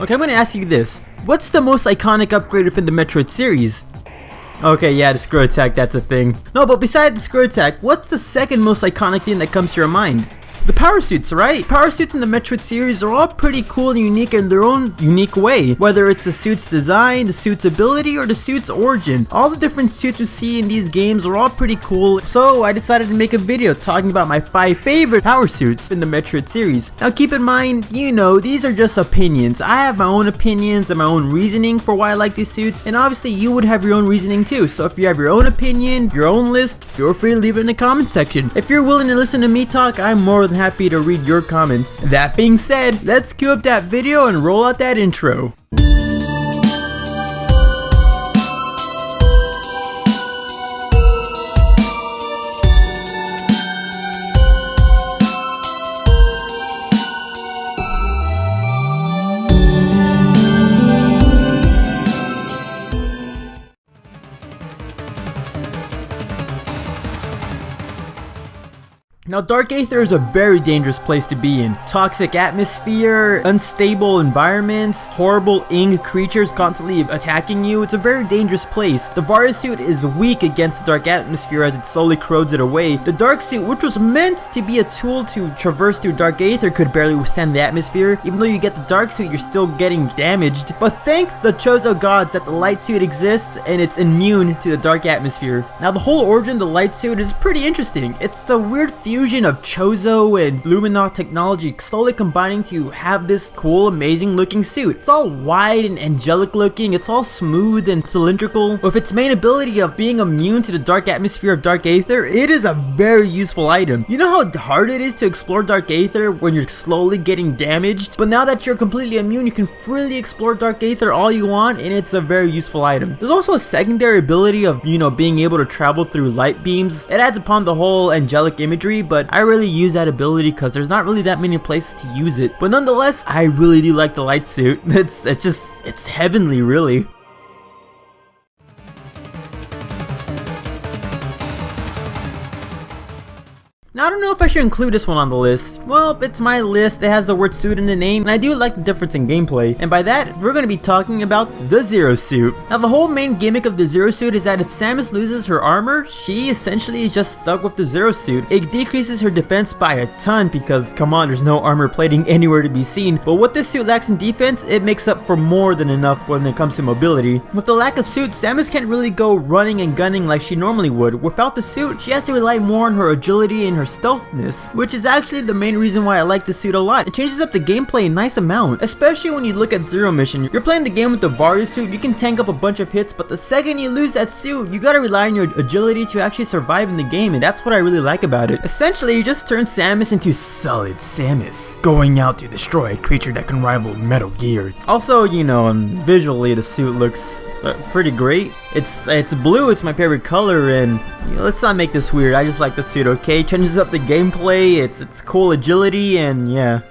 Okay, I'm gonna ask you this. What's the most iconic upgrade within the Metroid series? Okay, yeah, the screw attack, that's a thing. No, but besides the screw attack, what's the second most iconic thing that comes to your mind? The power suits, right? Power suits in the Metroid series are all pretty cool and unique in their own unique way. Whether it's the suit's design, the suit's ability, or the suit's origin. All the different suits you see in these games are all pretty cool, so I decided to make a video talking about my 5 favorite power suits in the Metroid series. Now keep in mind, you know, these are just opinions. I have my own opinions and my own reasoning for why I like these suits, and obviously you would have your own reasoning too. So if you have your own opinion, your own list, feel free to leave it in the comment section. If you're willing to listen to me talk, I'm more than happy to read your comments. That being said, let's cue up that video and roll out that intro. Now, Dark Aether is a very dangerous place to be in. Toxic atmosphere, unstable environments, horrible ink creatures constantly attacking you. It's a very dangerous place. The Varia suit is weak against the dark atmosphere as it slowly corrodes it away. The Dark suit, which was meant to be a tool to traverse through Dark Aether, could barely withstand the atmosphere. Even though you get the Dark suit, you're still getting damaged. But thank the Chozo gods that the Light suit exists and it's immune to the dark atmosphere. Now, the whole origin of the Light suit is pretty interesting. It's the weird fusion of Chozo and Luminous technology slowly combining to have this cool, amazing looking suit. It's all wide and angelic looking, it's all smooth and cylindrical. With its main ability of being immune to the dark atmosphere of Dark Aether, it is a very useful item. You know how hard it is to explore Dark Aether when you're slowly getting damaged? But now that you're completely immune, you can freely explore Dark Aether all you want, and it's a very useful item. There's also a secondary ability of, you know, being able to travel through light beams. It adds upon the whole angelic imagery, but I really use that ability because there's not really that many places to use it. But nonetheless, I really do like the light suit. It's heavenly, really. Now, I don't know if I should include this one on the list. Well, it's my list, it has the word suit in the name, and I do like the difference in gameplay. And by that, we're going to be talking about the Zero Suit. Now, the whole main gimmick of the Zero Suit is that if Samus loses her armor, she essentially is just stuck with the Zero Suit. It decreases her defense by a ton because, come on, there's no armor plating anywhere to be seen. But what this suit lacks in defense, it makes up for more than enough when it comes to mobility. With the lack of suit, Samus can't really go running and gunning like she normally would. Without the suit, she has to rely more on her agility and her stealthness, which is actually the main reason why I like the suit a lot. It changes up the gameplay a nice amount, especially when you look at Zero Mission. You're playing the game with the Varia suit, you can tank up a bunch of hits, but the second you lose that suit, you gotta rely on your agility to actually survive in the game, and that's what I really like about it. Essentially, you just turn Samus into Solid Samus, going out to destroy a creature that can rival Metal Gear. Also, you know, visually the suit looks pretty great. It's blue, it's my favorite color, and you know, let's not make this weird. I just like the suit, okay? Changes up the gameplay, it's cool agility, and yeah.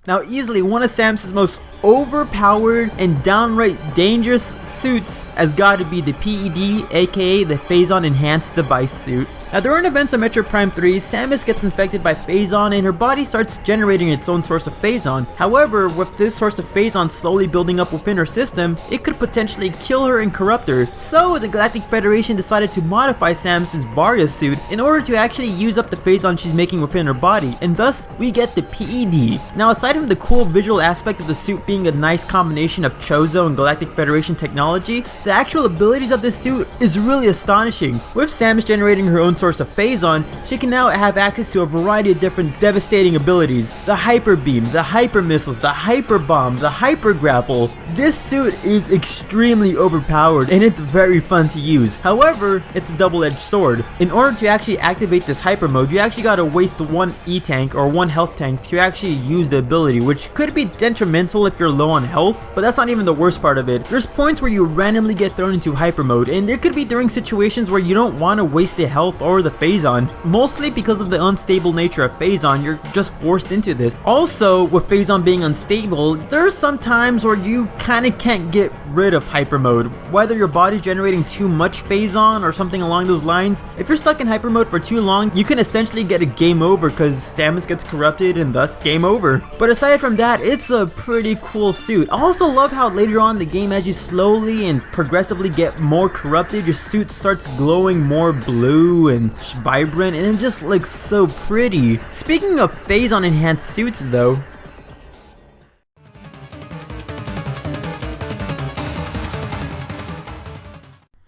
Now, easily one of Samus' most overpowered and downright dangerous suits has got to be the PED, aka the Phazon Enhanced Device Suit. Now, during events of Metroid Prime 3, Samus gets infected by Phazon and her body starts generating its own source of Phazon. However, with this source of Phazon slowly building up within her system, it could potentially kill her and corrupt her. So, the Galactic Federation decided to modify Samus' Varia suit in order to actually use up the Phazon she's making within her body, and thus, we get the PED. Now, aside from the cool visual aspect of the suit being a nice combination of Chozo and Galactic Federation technology, the actual abilities of this suit is really astonishing. With Samus generating her own source of Phazon, she can now have access to a variety of different devastating abilities. The Hyper Beam, the Hyper Missiles, the Hyper Bomb, the Hyper Grapple. This suit is extremely overpowered and it's very fun to use. However, it's a double-edged sword. In order to actually activate this Hyper Mode, you actually gotta waste one E-Tank or one health tank to actually use the ability, which could be detrimental if you're low on health, but that's not even the worst part of it. There's points where you randomly get thrown into Hyper Mode, and there could be during situations where you don't want to waste the health or or the Phazon. Mostly because of the unstable nature of Phazon, you're just forced into this. Also, with Phazon being unstable, there's some times where you kinda can't get rid of hyper mode. Whether your body's generating too much Phazon or something along those lines, if you're stuck in hyper mode for too long, you can essentially get a game over because Samus gets corrupted and thus game over. But aside from that, it's a pretty cool suit. I also love how later on in the game, as you slowly and progressively get more corrupted, your suit starts glowing more blue and vibrant, and it just looks so pretty. Speaking of Phazon enhanced suits though,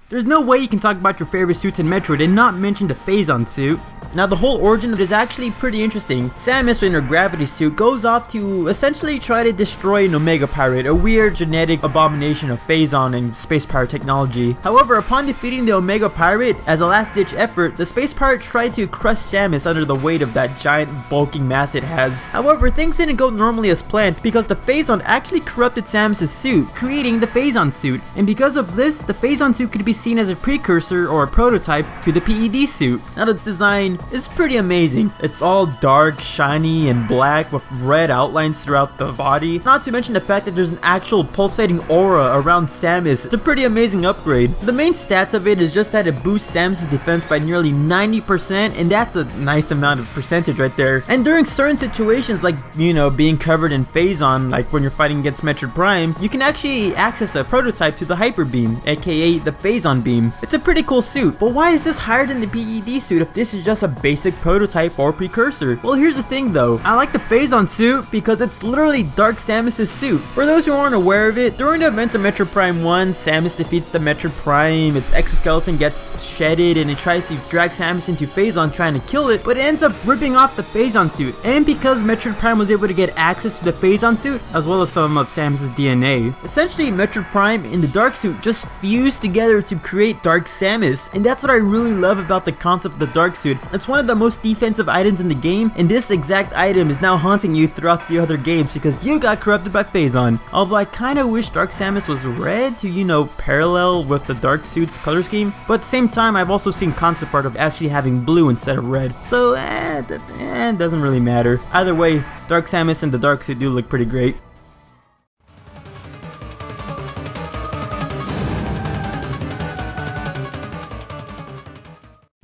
there's no way you can talk about your favorite suits in Metroid and not mention the Faison Suit. Now the whole origin of it is actually pretty interesting. Samus in her gravity suit goes off to essentially try to destroy an Omega Pirate, a weird genetic abomination of Phazon and space pirate technology. However, upon defeating the Omega Pirate, as a last ditch effort, the space pirate tried to crush Samus under the weight of that giant bulking mass it has. However, things didn't go normally as planned because the Phazon actually corrupted Samus' suit, creating the Phazon Suit. And because of this, the Phazon Suit could be seen as a precursor or a prototype to the PED suit. Now its design is pretty amazing. It's all dark, shiny, and black with red outlines throughout the body. Not to mention the fact that there's an actual pulsating aura around Samus. It's a pretty amazing upgrade. The main stats of it is just that it boosts Samus' defense by nearly 90%, and that's a nice amount of percentage right there. And during certain situations, like, you know, being covered in Phazon, like when you're fighting against Metroid Prime, you can actually access a prototype to the Hyper Beam, aka the Phazon Beam. It's a pretty cool suit, but why is this higher than the PED suit if this is just a basic prototype or precursor? Well, here's the thing though, I like the Phazon Suit because it's literally Dark Samus' suit. For those who aren't aware of it, during the events of Metroid Prime 1, Samus defeats the Metroid Prime, its exoskeleton gets shedded and it tries to drag Samus into Phazon trying to kill it, but it ends up ripping off the Phazon Suit. And because Metroid Prime was able to get access to the Phazon Suit, as well as some of Samus' DNA, essentially Metroid Prime and the Dark Suit just fused together to create Dark Samus. And that's what I really love about the concept of the Dark Suit. It's one of the most defensive items in the game, and this exact item is now haunting you throughout the other games because you got corrupted by Phazon. Although I kinda wish Dark Samus was red to, you know, parallel with the Dark Suit's color scheme, but at the same time I've also seen concept art of actually having blue instead of red, so it doesn't really matter. Either way, Dark Samus and the Dark Suit do look pretty great.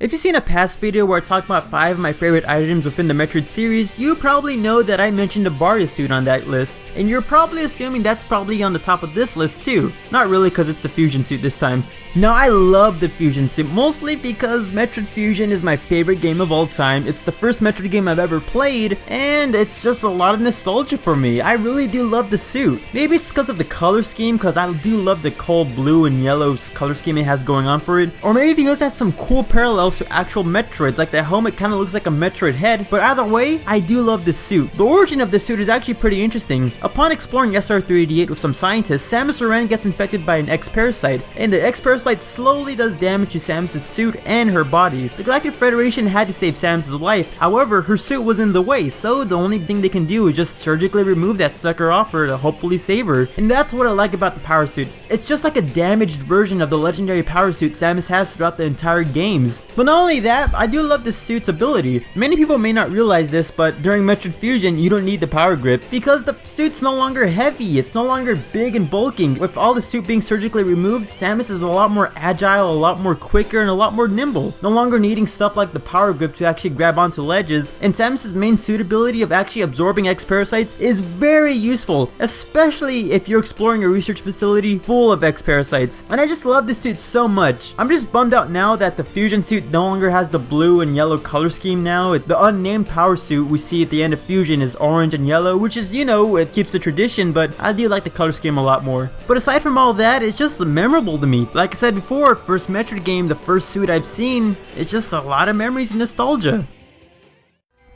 If you've seen a past video where I talked about 5 of my favorite items within the Metroid series, you probably know that I mentioned the Varia suit on that list, and you're probably assuming that's probably on the top of this list too. Not really, because it's the Fusion suit this time. Now I love the Fusion suit, mostly because Metroid Fusion is my favorite game of all time. It's the first Metroid game I've ever played, and it's just a lot of nostalgia for me. I really do love the suit. Maybe it's because of the color scheme, because I do love the cold blue and yellow color scheme it has going on for it, or maybe because it has some cool parallels to actual Metroids, like the helmet kind of looks like a Metroid head, but either way, I do love this suit. The origin of this suit is actually pretty interesting. Upon exploring SR388 with some scientists, Samus Aran gets infected by an X-Parasite, and the X-Parasite slowly does damage to Samus' suit and her body. The Galactic Federation had to save Samus' life, however, her suit was in the way, so the only thing they can do is just surgically remove that sucker off her to hopefully save her. And that's what I like about the Power Suit. It's just like a damaged version of the legendary Power Suit Samus has throughout the entire games. But not only that, I do love this suit's ability. Many people may not realize this, but during Metroid Fusion, you don't need the power grip because the suit's no longer heavy, it's no longer big and bulking. With all the suit being surgically removed, Samus is a lot more agile, a lot more quicker, and a lot more nimble. No longer needing stuff like the power grip to actually grab onto ledges, and Samus' main suit ability of actually absorbing X-Parasites is very useful, especially if you're exploring a research facility full of X-Parasites. And I just love this suit so much. I'm just bummed out now that the Fusion suit no longer has the blue and yellow color scheme now. The unnamed power suit we see at the end of Fusion is orange and yellow, which is, you know, it keeps the tradition, but I do like the color scheme a lot more. But aside from all that, it's just memorable to me. Like I said before, first Metroid game, the first suit I've seen, it's just a lot of memories and nostalgia.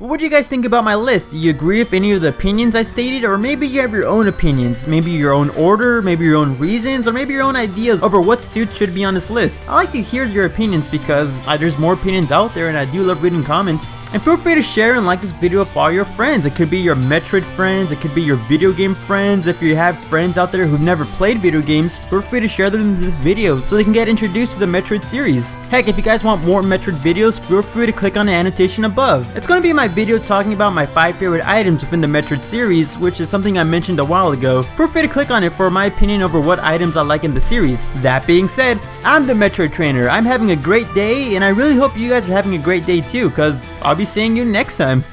What do you guys think about my list? Do you agree with any of the opinions I stated, or maybe you have your own opinions, maybe your own order, maybe your own reasons, or maybe your own ideas over what suits should be on this list? I like to hear your opinions because there's more opinions out there and I do love reading comments. And feel free to share and like this video with all your friends. It could be your Metroid friends, it could be your video game friends. If you have friends out there who've never played video games, feel free to share them in this video so they can get introduced to the Metroid series. Heck, if you guys want more Metroid videos, feel free to click on the annotation above. It's going to be my video talking about my 5 favorite items within the Metroid series, which is something I mentioned a while ago. Feel free to click on it for my opinion over what items I like in the series. That being said, I'm the Metroid Trainer. I'm having a great day, and I really hope you guys are having a great day too, because I'll be seeing you next time.